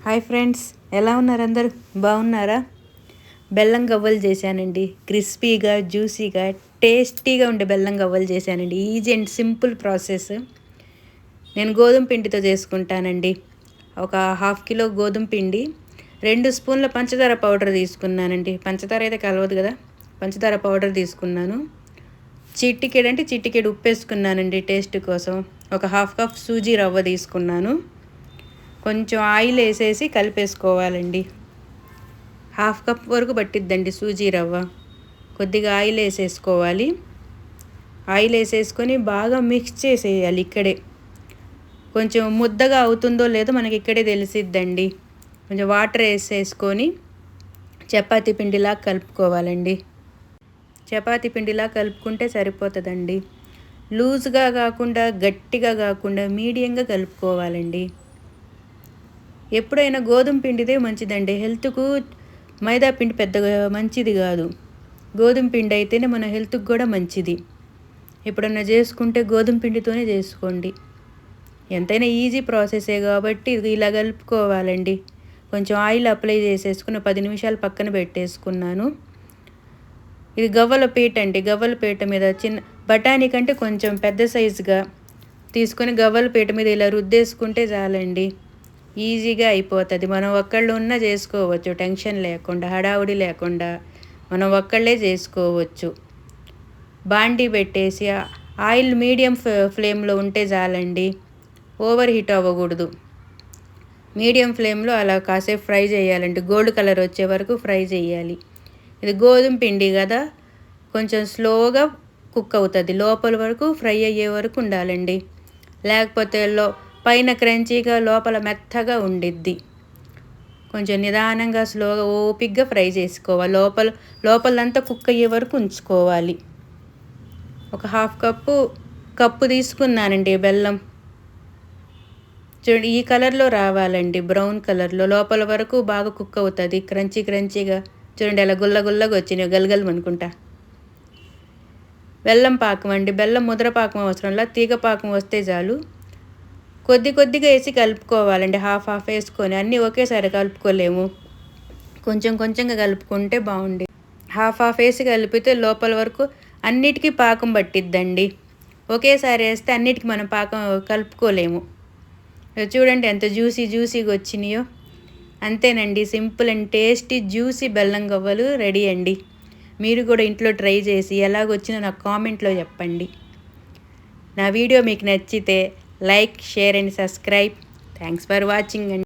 Hi friends, ఎలా ఉన్నారు అందరూ? బాగున్నారా? బెల్లం గవ్వలు చేశానండి. క్రిస్పీగా, జ్యూసీగా, టేస్టీగా ఉండే బెల్లం గవ్వలు చేశానండి. Easy and simple process. నేను గోధుమ పిండితో చేసుకుంటానండి. ఒక 1/2 కిలో గోధుమ పిండి, 2 స్పూన్ల పంచదార పౌడర్ తీసుకున్నానండి. పంచదార అయితే కలవదు కదా, పంచదార పౌడర్ తీసుకున్నాను. చిటికెడు ఉప్పు వేసుకున్నానండి టేస్ట్ కోసం. ఒక 1/2 కప్ సూజీ రవ్వ తీసుకున్నాను. కొంచెం ఆయిల్ వేసేసి కలిపేసుకోవాలండి. 1/2 కప్ వరకు పట్టిద్దండి సూజీ రవ్వ. కొద్దిగా ఆయిల్ వేసేసుకోవాలి. ఆయిల్ వేసేసుకొని బాగా మిక్స్ చేసేయాలి. ఇక్కడే కొంచెం ముద్దగా అవుతుందో లేదో మనకి ఇక్కడే తెలిసిద్దండి. కొంచెం వాటర్ వేసేసుకొని చపాతీ పిండిలా కలుపుకోవాలండి. చపాతీ పిండిలా కలుపుకుంటే సరిపోతుందండి. లూజ్గా కాకుండా, గట్టిగా కాకుండా మీడియంగా కలుపుకోవాలండి. ఎప్పుడైనా గోధుమ పిండిదే మంచిదండి. హెల్త్కు మైదా పిండి పెద్దగా మంచిది కాదు. గోధుమ పిండి అయితేనే మన హెల్త్కి కూడా మంచిది. ఎప్పుడన్నా చేసుకుంటే గోధుమ పిండితోనే చేసుకోండి. ఎంతైనా ఈజీ ప్రాసెసే కాబట్టి ఇలా కలుపుకోవాలండి. కొంచెం ఆయిల్ అప్లై చేసేసుకుని 10 నిమిషాలు పక్కన పెట్టేసుకున్నాను. ఇది గవ్వల పీట అండి. గవ్వల పీట మీద చిన్న బఠానీ కంటే కొంచెం పెద్ద సైజుగా తీసుకొని గవ్వల పీట మీద ఇలా రుద్దేసుకుంటే చాలండి. ఈజీగా అయిపోతుంది. మనం ఒక్కళ్ళు ఉన్నా చేసుకోవచ్చు, టెన్షన్ లేకుండా, హడావుడి లేకుండా మనం ఒక్కళ్ళే చేసుకోవచ్చు. బాండీ పెట్టేసి ఆయిల్ మీడియం ఫ్లేమ్లో ఉంటే చాలండి. ఓవర్ హీట్ అవ్వకూడదు. మీడియం ఫ్లేమ్లో అలా కాసేపు ఫ్రై చేయాలండి. గోల్డ్ కలర్ వచ్చే వరకు ఫ్రై చేయాలి. ఇది గోధుమ పిండి కదా, కొంచెం స్లోగా కుక్ అవుతుంది. లోపల వరకు ఫ్రై అయ్యే వరకు ఉండాలండి. లేకపోతే పైన క్రంచీగా లోపల మెత్తగా ఉండిద్ది. కొంచెం నిదానంగా స్లోగా ఓపిక్గా ఫ్రై చేసుకోవాలి. లోపలంతా కుక్ అయ్యే వరకు ఉంచుకోవాలి. ఒక 1/2 కప్పు తీసుకున్నానండి బెల్లం. చూడండి, ఈ కలర్లో రావాలండి, బ్రౌన్ కలర్లో. లోపల వరకు బాగా కుక్ అవుతుంది. క్రంచీగా చూడండి, అలా గుల్లగా వచ్చినాయి, గలగలం అనుకుంటా. బెల్లం పాకం అండి. బెల్లం ముద్ర పాకం అవసరంలా, తీగ పాకం వస్తే చాలు. కొద్దిగా వేసి కలుపుకోవాలండి. హాఫ్ వేసుకొని అన్నీ ఒకేసారి కలుపుకోలేము. కొంచెంగా కలుపుకుంటే బాగుండి. హాఫ్ వేసి కలిపితే లోపల వరకు అన్నిటికీ పాకం పట్టిద్దండి. ఒకేసారి వేస్తే అన్నిటికీ మనం పాకం కలుపుకోలేము. చూడండి ఎంత జ్యూసీగా వచ్చినాయో. అంతేనండి, సింపుల్ అండ్ టేస్టీ జ్యూసీ బెల్లం గవ్వలు రెడీ అండి. మీరు కూడా ఇంట్లో ట్రై చేసి ఎలాగొచ్చినా నాకు కామెంట్లో చెప్పండి. నా వీడియో మీకు నచ్చితే like, share and subscribe. Thanks for watching అండి.